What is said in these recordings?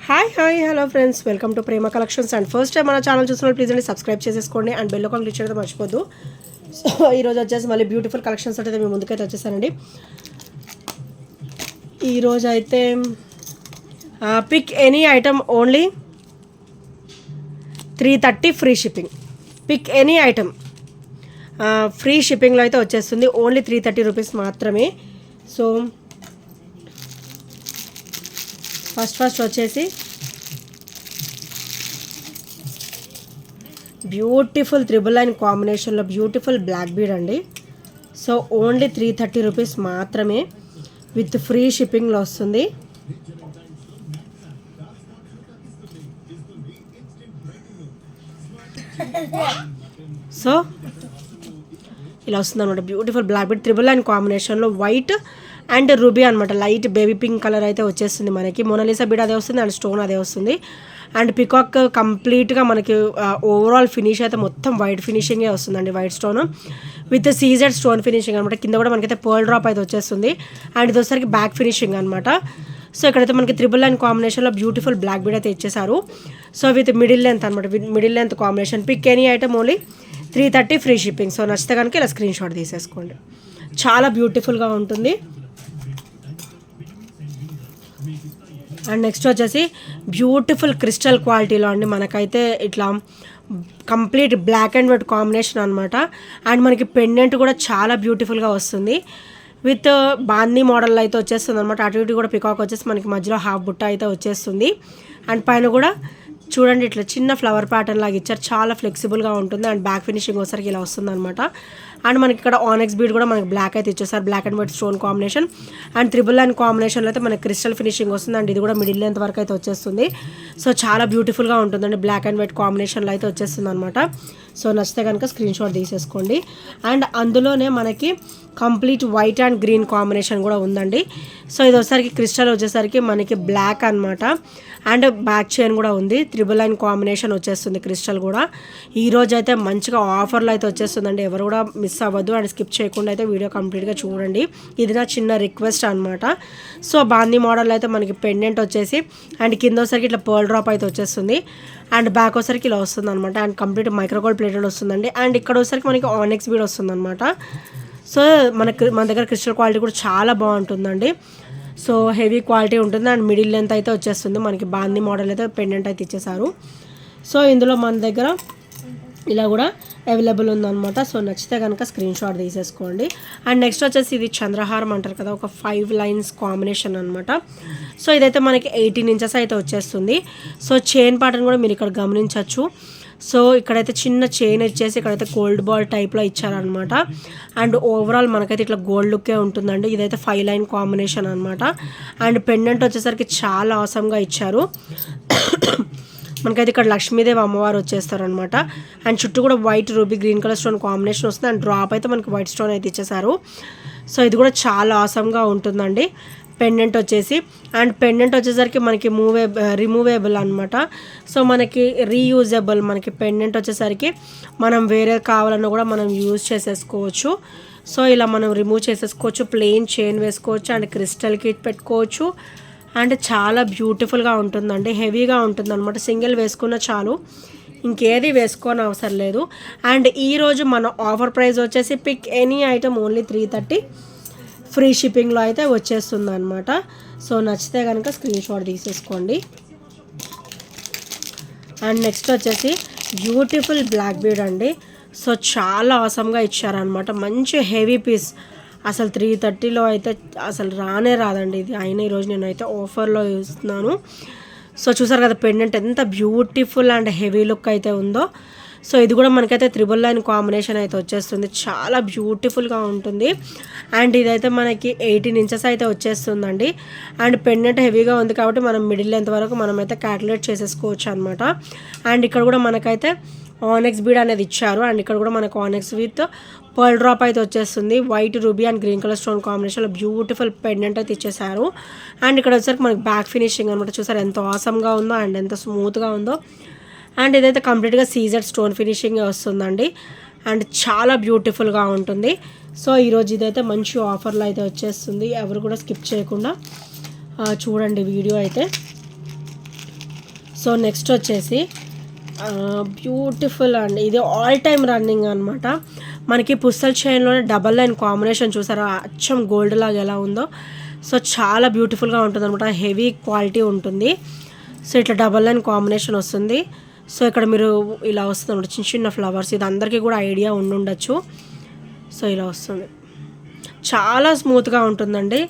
Hi hello friends, welcome to Prema collections. And first time మన channel చూస్తున్న please అండి subscribe చేసేసుకోండి and bell icon click చేయడం మర్చిపోద్దు. సో ఈరోజు వచ్చేసి మళ్ళీ బ్యూటిఫుల్ కలెక్షన్స్ అయితే మేము ముందుకైతే వచ్చేసానండి. ఈరోజు అయితే pick any item only 330 free shipping. Pick any item free షిప్పింగ్లో అయితే వచ్చేస్తుంది. ఓన్లీ 330 రూపీస్ మాత్రమే. సో ఫస్ట్ వచ్చేసి బ్యూటిఫుల్ త్రిబుల్ లైన్ కాంబినేషన్లో బ్యూటిఫుల్ బ్లాక్ బీడ్ అండి. సో ఓన్లీ 330 రూపీస్ మాత్రమే విత్ ఫ్రీ షిప్పింగ్లో వస్తుంది. సో ఇలా వస్తుంది అనమాట. Beautiful black bead triple line కాంబినేషన్లో వైట్ అండ్ రూబీ అనమాట. లైట్ బేబీ పింక్ కలర్ అయితే వచ్చేస్తుంది మనకి. మోనాలిసా బీడ్ అదే వస్తుంది అండ్ స్టోన్ అదే వస్తుంది. అండ్ పికాక్ కంప్లీట్గా మనకి ఓవరాల్ ఫినిష్ అయితే మొత్తం వైట్ ఫినిషింగే వస్తుందండి. White stone with CZ stone finishing అనమాట. కింద కూడా మనకైతే పర్ల్ డ్రాప్ అయితే వచ్చేస్తుంది. అండ్ ఇది వచ్చేసరికి బ్యాక్ ఫినిషింగ్ అనమాట. సో ఇక్కడైతే మనకి త్రిబుల్ లైన్ కాంబినేషన్లో బ్యూటిఫుల్ బ్లాక్ బీడ్ అయితే ఇచ్చేసారు. సో విత్ మిడిల్ లెంత్ అనమాట. Middle length combination. Pick any item only 330 free shipping. So నచ్చితే కనుక ఇలా స్క్రీన్ షాట్ తీసేసుకోండి. చాలా బ్యూటిఫుల్గా ఉంటుంది. అండ్ నెక్స్ట్ వచ్చేసి బ్యూటిఫుల్ క్రిస్టల్ క్వాలిటీలో అండి. మనకైతే ఇట్లా complete black and white combination అనమాట. అండ్ మనకి పెండెంట్ కూడా చాలా బ్యూటిఫుల్గా వస్తుంది. విత్ బాందీ మోడల్ అయితే వచ్చేస్తుంది అనమాట. అటు ఇటు కూడా పికాక్ వచ్చేసి మనకి మధ్యలో హాఫ్ బుట్ట అయితే వచ్చేస్తుంది. అండ్ పైన కూడా చూడండి ఇట్లా చిన్న ఫ్లవర్ ప్యాటర్న్ లాగా ఇచ్చారు. చాలా ఫ్లెక్సిబుల్గా ఉంటుంది. అండ్ బ్యాక్ ఫినిషింగ్ వచ్చరికి ఇలా వస్తుంది అనమాట. అండ్ మనకి ఇక్కడ ఆనెక్స్ బీడ్ కూడా మనకి బ్లాక్ అయితే ఇచ్చేసారు. Black and white stone combination. And triple line కాంబినేషన్లో అయితే మనకి క్రిస్టల్ ఫినిషింగ్ వస్తుంది. అండ్ ఇది కూడా మిడిల్ లెంత్ వరకు అయితే వచ్చేస్తుంది. సో చాలా బ్యూటిఫుల్గా ఉంటుందండి. బ్లాక్ అండ్ వైట్ కాంబినేషన్లో అయితే వచ్చేస్తుంది అనమాట. సో నచ్చితే కనుక స్క్రీన్ షాట్ తీసేసుకోండి. అండ్ అందులోనే మనకి complete white and green combination కూడా ఉందండి. సో ఇది వచ్చేసరికి క్రిస్టల్ వచ్చేసరికి మనకి బ్లాక్ అనమాట. అండ్ బ్యాక్ చైన్ కూడా ఉంది. త్రిబుల్ లైన్ కాంబినేషన్ వచ్చేస్తుంది క్రిస్టల్ కూడా. ఈరోజు అయితే మంచిగా ఆఫర్లో అయితే వచ్చేస్తుందండి. ఎవరు కూడా మిస్ అవ్వద్దు అండ్ స్కిప్ చేయకుండా అయితే వీడియో కంప్లీట్గా చూడండి. ఇది నా చిన్న రిక్వెస్ట్ అనమాట. సో బాందీ మోడల్ అయితే మనకి పెండెంట్ వచ్చేసి అండ్ కింద వచ్చరికి ఇట్లా పర్ల్ డ్రాప్ అయితే వచ్చేస్తుంది. అండ్ బ్యాక్ వచ్చరికి ఇలా వస్తుంది అనమాట. అండ్ కంప్లీట్ మైక్రోగోల్డ్ ప్లేటెడ్ వస్తుందండి. అండ్ ఇక్కడ వచ్చరికి మనకి ఆనెక్స్ బీడ్ వస్తుంది అనమాట. సో మన దగ్గర క్రిస్టల్ క్వాలిటీ కూడా చాలా బాగుంటుందండి. సో హెవీ క్వాలిటీ ఉంటుంది. అండ్ మిడిల్ లెంత్ అయితే వచ్చేస్తుంది. మనకి బాందీ మోడల్ అయితే పెండెంట్ అయితే ఇచ్చేసారు. సో ఇందులో మన దగ్గర ఇలా కూడా అవైలబుల్ ఉందన్నమాట. సో నచ్చితే కనుక స్క్రీన్ షాట్ తీసేసుకోండి. అండ్ నెక్స్ట్ వచ్చేసి ఇది చంద్రహారం అంటారు కదా, ఒక 5 లైన్స్ కాంబినేషన్ అనమాట. సో ఇదైతే మనకి 18 ఇంచెస్ అయితే వచ్చేస్తుంది. సో చైన్ ప్యాటర్న్ కూడా మీరు ఇక్కడ గమనించవచ్చు. సో ఇక్కడైతే చిన్న చైన్ ఇచ్చేసి ఇక్కడైతే గోల్డ్ బాల్ టైప్లో ఇచ్చారనమాట. అండ్ ఓవరాల్ మనకైతే ఇట్లా గోల్డ్ లుక్కే ఉంటుందండి. ఇదైతే 5 లైన్ కాంబినేషన్ అనమాట. అండ్ పెండెంట్ వచ్చేసరికి చాలా ఆసమ్గా ఇచ్చారు. మనకైతే ఇక్కడ లక్ష్మీదేవి అమ్మవారు వచ్చేస్తారనమాట. అండ్ చుట్టూ కూడా white ruby green colour stone combination వస్తుంది. అండ్ డ్రాప్ అయితే మనకి వైట్ స్టోన్ అయితే ఇచ్చేసారు. సో ఇది కూడా చాలా ఆసమ్గా ఉంటుందండి పెండెంట్ వచ్చేసి. అండ్ పెండెంట్ వచ్చేసరికి మనకి రిమూవేబుల్ అనమాట. సో మనకి రీయూజబుల్. మనకి పెండెంట్ వచ్చేసరికి మనం వేరే కావాలన్నా కూడా మనం యూజ్ చేసేసుకోవచ్చు. సో ఇలా మనం రిమూవ్ చేసేసుకోవచ్చు. ప్లెయిన్ చైన్ వేసుకోవచ్చు అండ్ క్రిస్టల్ కిట్ పెట్టుకోవచ్చు. అండ్ చాలా బ్యూటిఫుల్గా ఉంటుందండి. హెవీగా ఉంటుంది అనమాట. సింగిల్ వేసుకున్న చాలు, ఇంకేది వేసుకోని అవసరం లేదు. అండ్ ఈరోజు మన ఆఫర్ ప్రైస్ వచ్చేసి pick any item only 330 free షిప్పింగ్లో అయితే వచ్చేస్తుంది అనమాట. సో నచ్చితే కనుక స్క్రీన్ షాట్ తీసేసుకోండి. అండ్ నెక్స్ట్ వచ్చేసి బ్యూటిఫుల్ బ్లాక్ బీడ్ అండి. సో చాలా ఆసమ్గా ఇచ్చారనమాట. మంచి హెవీ పీస్. అసలు 330లో అయితే అసలు రానే రాదండి ఇది. అయినా ఈరోజు నేనైతే ఆఫర్లో ఇస్తున్నాను. సో చూసారు కదా పెండెంట్ ఎంత బ్యూటిఫుల్ అండ్ హెవీ లుక్ అయితే ఉందో. సో ఇది కూడా మనకైతే త్రిబుల్ లైన్ కాంబినేషన్ అయితే వచ్చేస్తుంది. చాలా బ్యూటిఫుల్గా ఉంటుంది. అండ్ ఇదైతే మనకి 18 ఇంచెస్ అయితే వచ్చేస్తుందండి. అండ్ పెండెంట్ హెవీగా ఉంది కాబట్టి మనం మిడిల్ లెంత్ వరకు మనమైతే క్యాలిక్యులేట్ చేసేసుకోవచ్చు అనమాట. అండ్ ఇక్కడ కూడా మనకైతే ఆనెక్స్ బీడ్ అనేది ఇచ్చారు. అండ్ ఇక్కడ కూడా మనకు ఆనెక్స్ విత్ పర్ల్ డ్రాప్ అయితే వచ్చేస్తుంది. White ruby and green colour stone కాంబినేషన్లో బ్యూటిఫుల్ పెండెంట్ అయితే ఇచ్చేసారు. అండ్ ఇక్కడ వచ్చేసరికి మనకి బ్యాక్ ఫినిషింగ్ అనమాట. చూసారు ఎంత ఆసమ్గా ఉందో అండ్ ఎంత స్మూత్గా ఉందో. అండ్ ఇదైతే కంప్లీట్గా సీజెడ్ స్టోన్ ఫినిషింగ్ వస్తుందండి. అండ్ చాలా బ్యూటిఫుల్గా ఉంటుంది. సో ఈరోజు ఇదైతే మంచి ఆఫర్లో అయితే వచ్చేస్తుంది. ఎవరు కూడా స్కిప్ చేయకుండా చూడండి వీడియో అయితే. సో నెక్స్ట్ వచ్చేసి బ్యూటిఫుల్ అండి, ఇది ఆల్ టైమ్ రన్నింగ్ అనమాట. మనకి పుస్తల్ చైన్లోనే డబల్ లైన్ కాంబినేషన్ చూసారా, అచ్చం గోల్డ్ లాగా ఎలా ఉందో. సో చాలా బ్యూటిఫుల్గా ఉంటుంది అనమాట, హెవీ క్వాలిటీ ఉంటుంది. సో ఇట్లా డబల్ లైన్ కాంబినేషన్ వస్తుంది. సో ఇక్కడ మీరు ఇలా వస్తుంది అనమాట, చిన్న చిన్న ఫ్లవర్స్. ఇది అందరికీ కూడా ఐడియా ఉండుండొచ్చు. సో ఇలా వస్తుంది, చాలా స్మూత్గా ఉంటుందండి.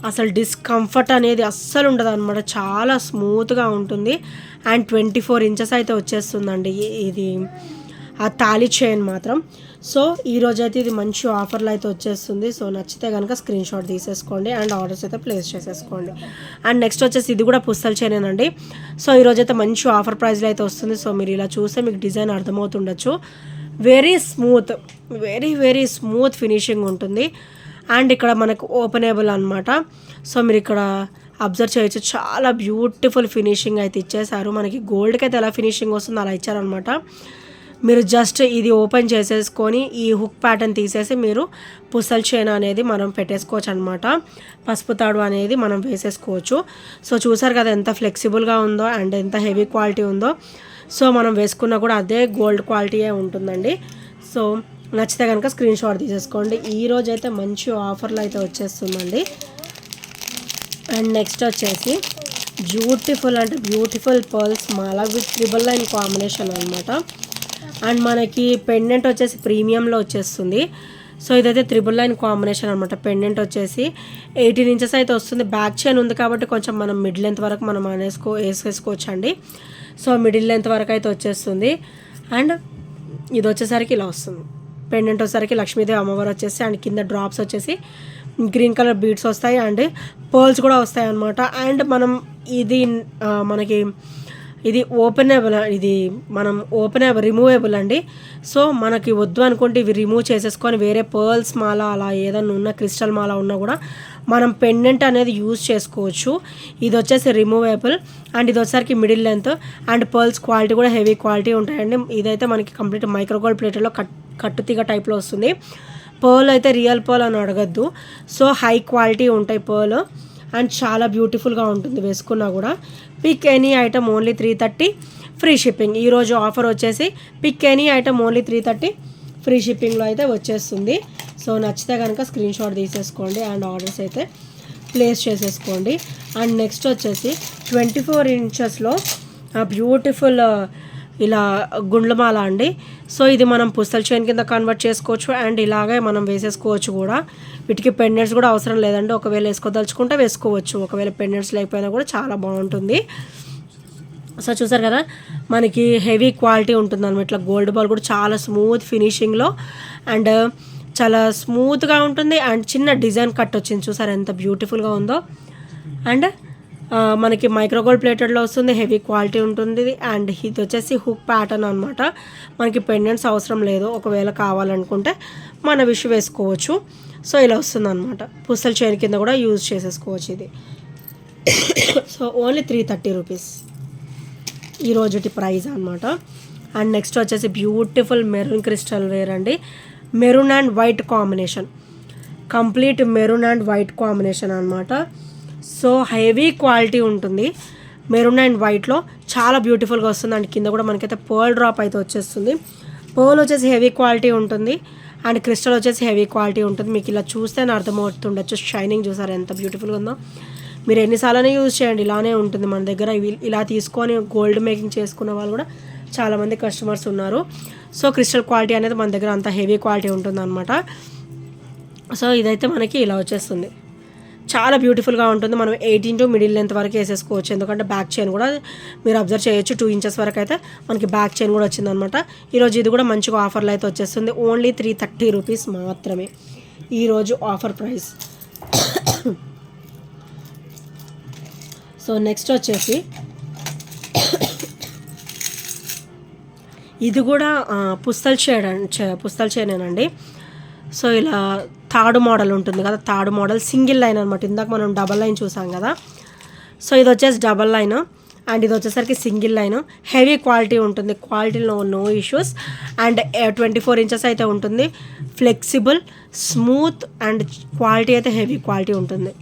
అసలు డిస్కంఫర్ట్ అనేది అస్సలు ఉండదు అనమాట, చాలా స్మూత్గా ఉంటుంది. అండ్ 24 ఇంచెస్ అయితే వచ్చేస్తుందండి ఇది ఆ తాళి చైన్ మాత్రం. సో ఈరోజైతే ఇది మంచి ఆఫర్లో అయితే వచ్చేస్తుంది. సో నచ్చితే కనుక స్క్రీన్ షాట్ తీసేసుకోండి అండ్ ఆర్డర్స్ అయితే ప్లేస్ చేసేసుకోండి. అండ్ నెక్స్ట్ వచ్చేసి ఇది కూడా పుస్తల్ చైనేనండి. సో ఈరోజైతే మంచి ఆఫర్ ప్రైస్లో అయితే వస్తుంది. సో మీరు ఇలా చూస్తే మీకు డిజైన్ అర్థమవుతుండొచ్చు. Very smooth, very very smooth finishing ఉంటుంది. అండ్ ఇక్కడ మనకు ఓపెనబుల్ అనమాట. సో మీరు ఇక్కడ అబ్జర్వ్ చేయొచ్చు, చాలా బ్యూటిఫుల్ ఫినిషింగ్ అయితే ఇచ్చేసారు. మనకి గోల్డ్కి అయితే ఎలా ఫినిషింగ్ వస్తుందో అలా ఇచ్చారనమాట. మీరు జస్ట్ ఇది ఓపెన్ చేసేసుకొని ఈ హుక్ ప్యాటర్న్ తీసేసి మీరు పుసల్ చైన్ అనేది మనం పెట్టేసుకోవచ్చు అనమాట. పసుపు తాడు అనేది మనం వేసేసుకోవచ్చు. సో చూసారు కదా ఎంత ఫ్లెక్సిబుల్గా ఉందో అండ్ ఎంత హెవీ క్వాలిటీ ఉందో. సో మనం వేసుకున్నా కూడా అదే గోల్డ్ క్వాలిటీయే ఉంటుందండి. సో నచ్చితే కనుక స్క్రీన్ షాట్ తీసేసుకోండి. ఈరోజు అయితే మంచి ఆఫర్లు అయితే వచ్చేస్తుందండి. అండ్ నెక్స్ట్ వచ్చేసి బ్యూటిఫుల్ అంటే beautiful pearls Mala with triple line combination అనమాట. అండ్ మనకి పెండెంట్ వచ్చేసి ప్రీమియంలో వచ్చేస్తుంది. సో ఇదైతే ట్రిబుల్ లైన్ కాంబినేషన్ అనమాట. పెండెంట్ వచ్చేసి 18 ఇంచెస్ అయితే వస్తుంది. బ్యాక్ చైన్ ఉంది కాబట్టి కొంచెం మనం మిడ్ లెంత్ వరకు మనం వేసేసుకోవచ్చు అండి. సో మిడిల్ లెంత్ వరకు అయితే వచ్చేస్తుంది. అండ్ ఇది వచ్చేసరికి ఇలా వస్తుంది. పెండెంట్ వచ్చేసరికి లక్ష్మీదేవి అమ్మవారు వచ్చేసి అండ్ కింద డ్రాప్స్ వచ్చేసి గ్రీన్ కలర్ బీడ్స్ వస్తాయి అండ్ పర్ల్స్ కూడా వస్తాయి అన్నమాట. అండ్ మనం ఇది మనకి ఇది ఓపెనబుల్, ఇది మనం రిమూవబుల్ అండి. సో మనకి వద్దు అనుకుంటే ఇవి రిమూవ్ చేసేసుకొని వేరే పర్ల్స్ మాల అలా ఏదన్నా ఉన్న క్రిస్టల్ మాల ఉన్నా కూడా మనం పెండెంట్ అనేది యూజ్ చేసుకోవచ్చు. ఇది వచ్చేసి రిమూవబుల్ అండ్ ఇది వచ్చేసరికి middle length and pearls quality కూడా హెవీ క్వాలిటీ ఉంటాయండి. ఇదైతే మనకి కంప్లీట్ మైక్రోగోల్డ్ ప్లేట్లో కట్టుతీగ టైప్లో వస్తుంది. పర్ల్ అయితే రియల్ పర్ల్ అని అడగద్దు. సో హై క్వాలిటీ ఉంటాయి పర్ల్ అండ్ చాలా బ్యూటిఫుల్గా ఉంటుంది వేసుకున్నా కూడా. Pick any item only 330 free shipping. ఈరోజు ఆఫర్ వచ్చేసి pick any item only 330 free షిప్పింగ్లో అయితే వచ్చేస్తుంది. సో నచ్చితే కనుక స్క్రీన్ షాట్ తీసేసుకోండి అండ్ ఆర్డర్స్ అయితే ప్లేస్ చేసేసుకోండి. అండ్ నెక్స్ట్ వచ్చేసి 24 ఇంచెస్లో బ్యూటిఫుల్ ఇలా గుండ్లమాల అండి. సో ఇది మనం పుస్తల్ చైన్ కింద కన్వర్ట్ చేసుకోవచ్చు అండ్ ఇలాగే మనం వేసేసుకోవచ్చు కూడా. వీటికి పెండెంట్స్ కూడా అవసరం లేదండి, ఒకవేళ వేసుకోదలుచుకుంటే వేసుకోవచ్చు. ఒకవేళ పెండెంట్స్ లేకపోయినా కూడా చాలా బాగుంటుంది. సో చూసారు కదా మనకి హెవీ క్వాలిటీ ఉంటుంది అనమాట. ఇట్లా గోల్డ్ బాల్ కూడా చాలా స్మూత్ ఫినిషింగ్లో అండ్ చాలా స్మూత్గా ఉంటుంది. అండ్ చిన్న డిజైన్ కట్ వచ్చింది చూసారు ఎంత బ్యూటిఫుల్గా ఉందో. అండ్ మనకి మైక్రోగోల్డ్ ప్లేటెడ్లో వస్తుంది, హెవీ క్వాలిటీ ఉంటుంది. అండ్ ఇది వచ్చేసి హుక్ ప్యాటర్న్ అనమాట. మనకి పెండెంట్స్ అవసరం లేదు, ఒకవేళ కావాలనుకుంటే మన విష్ వేసుకోవచ్చు. సో ఇలా వస్తుంది అనమాట. పుస్తల్ చైన్ కింద కూడా యూజ్ చేసేసుకోవచ్చు ఇది. సో ఓన్లీ 330 రూపీస్ ఈరోజుటి ప్రైస్ అనమాట. అండ్ నెక్స్ట్ వచ్చేసి బ్యూటిఫుల్ మెరూన్ క్రిస్టల్ వేర్ అండి. Maroon and white combination, complete maroon and white combination అనమాట. సో హెవీ క్వాలిటీ ఉంటుంది. మెరూన్ అండ్ వైట్లో చాలా బ్యూటిఫుల్గా వస్తుంది. అండ్ కింద కూడా మనకైతే పర్ల్ డ్రాప్ అయితే వచ్చేస్తుంది. పర్ల్ వచ్చేసి హెవీ క్వాలిటీ ఉంటుంది అండ్ క్రిస్టల్ వచ్చేసి హెవీ క్వాలిటీ ఉంటుంది. మీకు ఇలా చూస్తేనే అర్థమవుతుండొచ్చు. షైనింగ్ చూసారు ఎంత బ్యూటిఫుల్గా ఉందో. మీరు ఎన్నిసార్లు యూజ్ చేయండి, ఇలానే ఉంటుంది మన దగ్గర. ఇలా తీసుకొని గోల్డ్ మేకింగ్ చేసుకున్న వాళ్ళు కూడా చాలామంది కస్టమర్స్ ఉన్నారు. సో క్రిస్టల్ క్వాలిటీ అనేది మన దగ్గర అంత హెవీ క్వాలిటీ ఉంటుంది అనమాట. సో ఇదైతే మనకి ఇలా వచ్చేస్తుంది, చాలా బ్యూటిఫుల్గా ఉంటుంది. మనం 18 మిడిల్ లెంత్ వరకు వేసేసుకోవచ్చు. ఎందుకంటే బ్యాక్ చైన్ కూడా మీరు అబ్జర్వ్ చేయొచ్చు, 2 ఇంచెస్ వరకు అయితే మనకి బ్యాక్ చైన్ కూడా వచ్చిందనమాట. ఈరోజు ఇది కూడా మంచిగా ఆఫర్లో అయితే వచ్చేస్తుంది. ఓన్లీ 330 రూపీస్ మాత్రమే ఈరోజు ఆఫర్ ప్రైస్. సో నెక్స్ట్ వచ్చేసి ఇది కూడా పుస్తల్ చైనేనండి. సో ఇలా థర్డ్ మోడల్ ఉంటుంది కదా, థర్డ్ మోడల్ సింగిల్ లైన్ అనమాట. ఇందాక మనం డబల్ లైన్ చూసాం కదా. సో ఇది వచ్చేసి డబల్ లైన్ అండ్ ఇది వచ్చేసరికి సింగిల్ లైన్. హెవీ క్వాలిటీ ఉంటుంది, క్వాలిటీలో నో ఇష్యూస్. అండ్ 24 ఇంచెస్ అయితే ఉంటుంది. ఫ్లెక్సిబుల్, స్మూత్ అండ్ క్వాలిటీ అయితే హెవీ క్వాలిటీ ఉంటుంది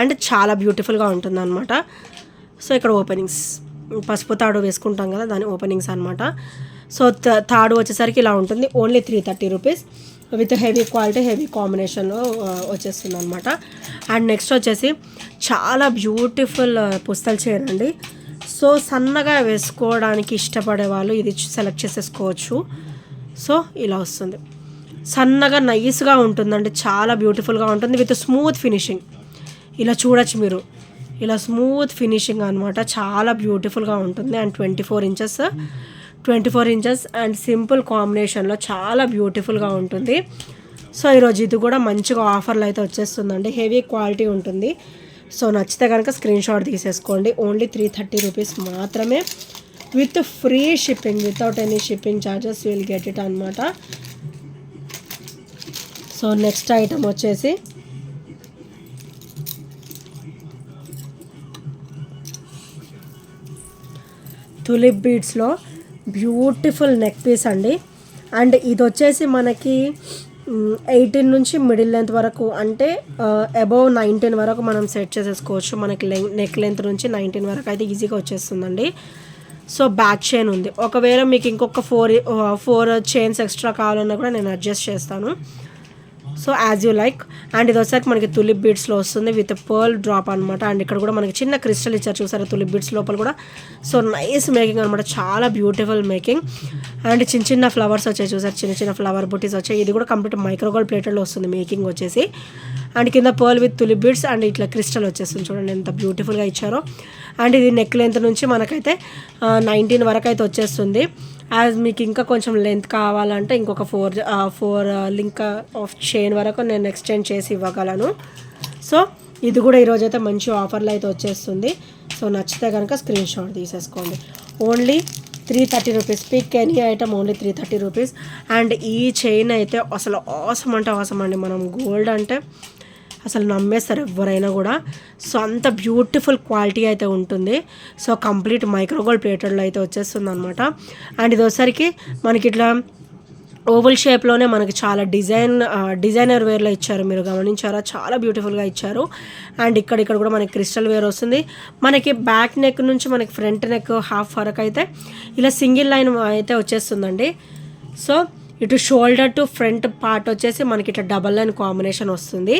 అండ్ చాలా బ్యూటిఫుల్గా ఉంటుంది అనమాట. సో ఇక్కడ ఓపెనింగ్స్, పసుపు తాడు వేసుకుంటాం కదా దాని ఓపెనింగ్స్ అనమాట. సో తాడు వచ్చేసరికి ఇలా ఉంటుంది. Only 330 rupees with heavy quality, heavy కాంబినేషన్లో వచ్చేస్తుంది అనమాట. అండ్ నెక్స్ట్ వచ్చేసి చాలా బ్యూటిఫుల్ పుస్తలు చైన్ అండి. సో సన్నగా వేసుకోవడానికి ఇష్టపడే వాళ్ళు ఇది సెలెక్ట్ చేసేసుకోవచ్చు. సో ఇలా వస్తుంది, సన్నగా నైస్గా ఉంటుందండి, చాలా బ్యూటిఫుల్గా ఉంటుంది విత్ స్మూత్ ఫినిషింగ్. ఇలా చూడొచ్చు మీరు, ఇలా స్మూత్ ఫినిషింగ్ అనమాట, చాలా బ్యూటిఫుల్గా ఉంటుంది. అండ్ 24 ఇంచెస్ అండ్ సింపుల్ కాంబినేషన్లో చాలా బ్యూటిఫుల్గా ఉంటుంది. సో ఈరోజు ఇది కూడా మంచిగా ఆఫర్లు అయితే వచ్చేస్తుందండి, హెవీ క్వాలిటీ ఉంటుంది. సో నచ్చితే కనుక స్క్రీన్ షాట్ తీసేసుకోండి. ఓన్లీ 330 రూపీస్ మాత్రమే with free shipping, without any shipping charges will get it అనమాట. సో నెక్స్ట్ ఐటమ్ వచ్చేసి తులిప్ బీడ్స్లో బ్యూటిఫుల్ నెక్ పీస్ అండి. అండ్ ఇది వచ్చేసి మనకి 18 నుంచి మిడిల్ లెంత్ వరకు, అంటే అబౌవ్ 19 వరకు మనం సెట్ చేసేసుకోవచ్చు. మనకి నెక్ లెంత్ నుంచి 19 వరకు అయితే ఈజీగా వచ్చేస్తుందండి. సో బ్యాక్ చైన్ ఉంది, ఒకవేళ మీకు ఇంకొక 4 చైన్స్ ఎక్స్ట్రా కావాలన్నా కూడా నేను అడ్జస్ట్ చేస్తాను. So as you like. And ఇది వచ్చేసరికి మనకి తులిప్ బీడ్స్లో వస్తుంది విత్ పర్ల్ డ్రాప్ అనమాట. అండ్ ఇక్కడ కూడా మనకి చిన్న క్రిస్టల్ ఇచ్చారు చూసారా తులిప్ బీడ్స్ లోపల కూడా. సో నైస్ మేకింగ్ అనమాట, చాలా బ్యూటిఫుల్ మేకింగ్. అండ్ చిన్న చిన్న ఫ్లవర్స్ వచ్చాయి చూసారు, చిన్న చిన్న ఫ్లవర్ బుటీస్ వచ్చాయి. ఇది కూడా కంప్లీట్ మైక్రోగోల్డ్ ప్లేటెడ్లో వస్తుంది మేకింగ్ వచ్చేసి. అండ్ కింద pearl with tulip beads and ఇట్లా క్రిస్టల్ వచ్చేస్తుంది, చూడండి ఎంత బ్యూటిఫుల్గా ఇచ్చారో. అండ్ ఇది నెక్ లెంత్ నుంచి మనకైతే 19 వరకు అయితే వచ్చేస్తుంది. యాజ్ మీకు ఇంకా కొంచెం లెంత్ కావాలంటే ఇంకొక 4 లింక్ ఆఫ్ చైన్ వరకు నేను ఎక్స్టెండ్ చేసి ఇవ్వగలను. సో ఇది కూడా ఈరోజైతే మంచి ఆఫర్లో అయితే వచ్చేస్తుంది. సో నచ్చితే కనుక స్క్రీన్ షాట్ తీసేసుకోండి. Only 330 rupees, pick any item only 330 rupees. And ఈ చైన్ అయితే అసలు ఆసమ్ అంటే ఆసమ్ అండి. మనం గోల్డ్ అంటే అసలు నమ్మేస్తారు ఎవరైనా కూడా. సో అంత బ్యూటిఫుల్ క్వాలిటీ అయితే ఉంటుంది. సో కంప్లీట్ మైక్రోగోల్డ్ ప్లేటెడ్లో అయితే వచ్చేస్తుంది అనమాట. అండ్ ఇది వచ్చేసరికి మనకి ఇట్లా ఓవల్ షేప్లోనే మనకి చాలా డిజైనర్ వేర్లో ఇచ్చారు, మీరు గమనించారా, చాలా బ్యూటిఫుల్గా ఇచ్చారు. అండ్ ఇక్కడ కూడా మనకి క్రిస్టల్ వేర్ వస్తుంది. మనకి బ్యాక్ నెక్ నుంచి మనకి ఫ్రంట్ నెక్ హాఫ్ వరకు అయితే ఇలా సింగిల్ లైన్ అయితే వచ్చేస్తుందండి. సో ఇటు షోల్డర్ టు ఫ్రంట్ పార్ట్ వచ్చేసి మనకి ఇట్లా డబల్ లైన్ కాంబినేషన్ వస్తుంది.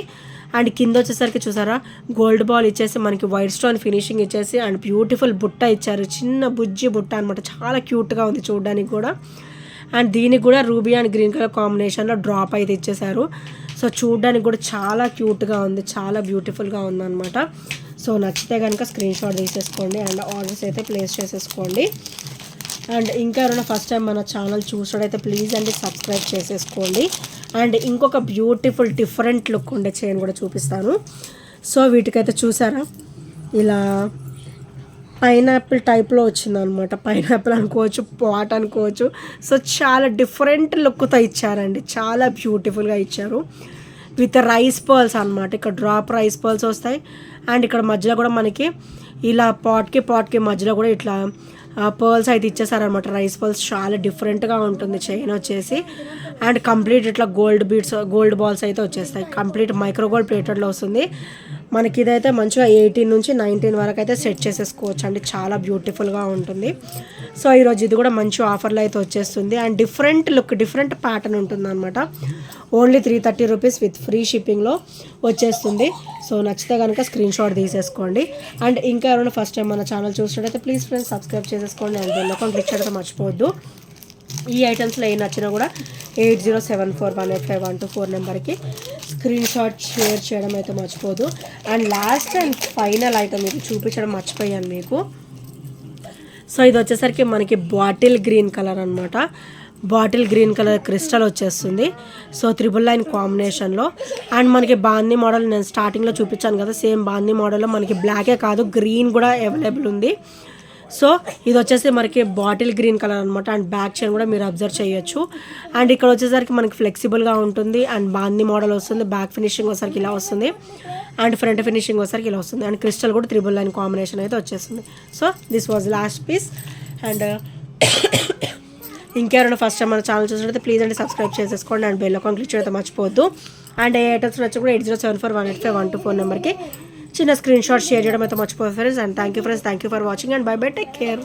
అండ్ కింద వచ్చేసరికి చూసారా గోల్డ్ బాల్ ఇచ్చేసి మనకి వైట్ స్టోన్ ఫినిషింగ్ ఇచ్చేసి అండ్ బ్యూటిఫుల్ బుట్ట ఇచ్చారు, చిన్న బుజ్జి బుట్ట అనమాట, చాలా క్యూట్గా ఉంది చూడడానికి కూడా. అండ్ దీనికి కూడా రూబీ అండ్ గ్రీన్ కలర్ కాంబినేషన్లో డ్రాప్ అయితే ఇచ్చేసారు. సో చూడడానికి కూడా చాలా క్యూట్గా ఉంది, చాలా బ్యూటిఫుల్గా ఉందన్నమాట. సో నచ్చితే కనుక స్క్రీన్ షాట్ తీసేసుకోండి అండ్ ఆర్డర్స్ అయితే ప్లేస్ చేసేసుకోండి. అండ్ ఇంకా ఎవరైనా ఫస్ట్ టైం మన ఛానల్ చూసాడైతే ప్లీజ్ అండి సబ్స్క్రైబ్ చేసేసుకోండి. అండ్ ఇంకొక బ్యూటిఫుల్ డిఫరెంట్ లుక్ ఉండే చైన్ కూడా చూపిస్తాను. సో వీటికైతే చూసారా ఇలా పైనాపిల్ టైప్లో వచ్చిందనమాట, పైనాపిల్ అనుకోవచ్చు, పాట్ అనుకోవచ్చు. సో చాలా డిఫరెంట్ లుక్తో ఇచ్చారండి, చాలా బ్యూటిఫుల్గా ఇచ్చారు విత్ రైస్ పర్ల్స్ అనమాట. ఇక్కడ డ్రాప్ రైస్ పర్ల్స్ వస్తాయి. అండ్ ఇక్కడ మధ్యలో కూడా మనకి ఇలా పాట్కి మధ్యలో కూడా ఇట్లా పర్ల్స్ అయితే ఇచ్చేసారనమాట, రైస్ పర్ల్స్. చాలా డిఫరెంట్గా ఉంటుంది చైన్ వచ్చేసి. అండ్ కంప్లీట్ ఇట్లా గోల్డ్ బాల్స్ అయితే వచ్చేస్తాయి. కంప్లీట్ మైక్రోగోల్డ్ ప్లేటెడ్లో వస్తుంది మనకి. ఇదైతే మంచిగా 18 నుంచి 19 వరకు అయితే సెట్ చేసేసుకోవచ్చు అండి, చాలా బ్యూటిఫుల్గా ఉంటుంది. సో ఈరోజు ఇది కూడా మంచి ఆఫర్లో అయితే వచ్చేస్తుంది. And different look, different pattern ఉంటుంది అనమాట. ఓన్లీ 330 రూపీస్ విత్ ఫ్రీ షిప్పింగ్లో వచ్చేస్తుంది. సో నచ్చితే కనుక స్క్రీన్ షాట్ తీసేసుకోండి. అండ్ ఇంకా ఎవరైనా ఫస్ట్ టైం మన ఛానల్ చూసినట్టయితే ప్లీజ్ ఫ్రెండ్స్ సబ్స్క్రైబ్ చేసేసుకోండి అండ్ బెల్ ఐకాన్ క్లిక్ చేయడం మర్చిపోవద్దు. ఈ ఐటమ్స్లో ఏ నచ్చినా కూడా 8074185124 నెంబర్కి స్క్రీన్ షాట్ షేర్ చేయడం అయితే మర్చిపోదు. And last and final item ఇది చూపించడం మర్చిపోయాను మీకు. సో ఇది వచ్చేసరికి మనకి బాటిల్ గ్రీన్ కలర్ అనమాట, బాటిల్ గ్రీన్ కలర్ క్రిస్టల్ వచ్చేస్తుంది. సో 3 లైన్ కాంబినేషన్లో. అండ్ మనకి బాందీ మోడల్ నేను స్టార్టింగ్లో చూపించాను కదా, సేమ్ బాందీ మోడల్లో మనకి బ్లాకే కాదు గ్రీన్ కూడా అవైలబుల్ ఉంది. సో ఇది వచ్చేసి మనకి బాటిల్ గ్రీన్ కలర్ అనమాట. అండ్ బ్యాక్ చైన్ కూడా మీరు అబ్జర్వ్ చేయొచ్చు. అండ్ ఇక్కడ వచ్చేసరికి మనకి ఫ్లెక్సిబుల్గా ఉంటుంది. అండ్ బాందీ మోడల్ వస్తుంది, బ్యాక్ ఫినిషింగ్ వచ్చేసరికి ఇలా వస్తుంది. అండ్ ఫ్రంట్ ఫినిషింగ్ వచ్చేసరికి ఇలా వస్తుంది. అండ్ క్రిస్టల్ కూడా 3 లైన్ కాంబినేషన్ అయితే వచ్చేస్తుంది. So this was last piece. And ఇంకెవరైనా ఫస్ట్ టైం మన ఛానల్ చూసినట్లయితే ప్లీజ్ అండి సబ్స్క్రైబ్ చేసేసుకోండి అండ్ బెల్ ఐకాన్ క్లిక్ చేయడం మర్చిపోవద్దు. అండ్ ఏ ఐటమ్స్ వచ్చి కూడా 8074185124 నెంబర్కి చిన్న స్క్రీన్ షాట్ షేర్ చేయడం అయితే మర్చిపోతుంది friends. And thank you friends, thank you for watching and bye bye, take care.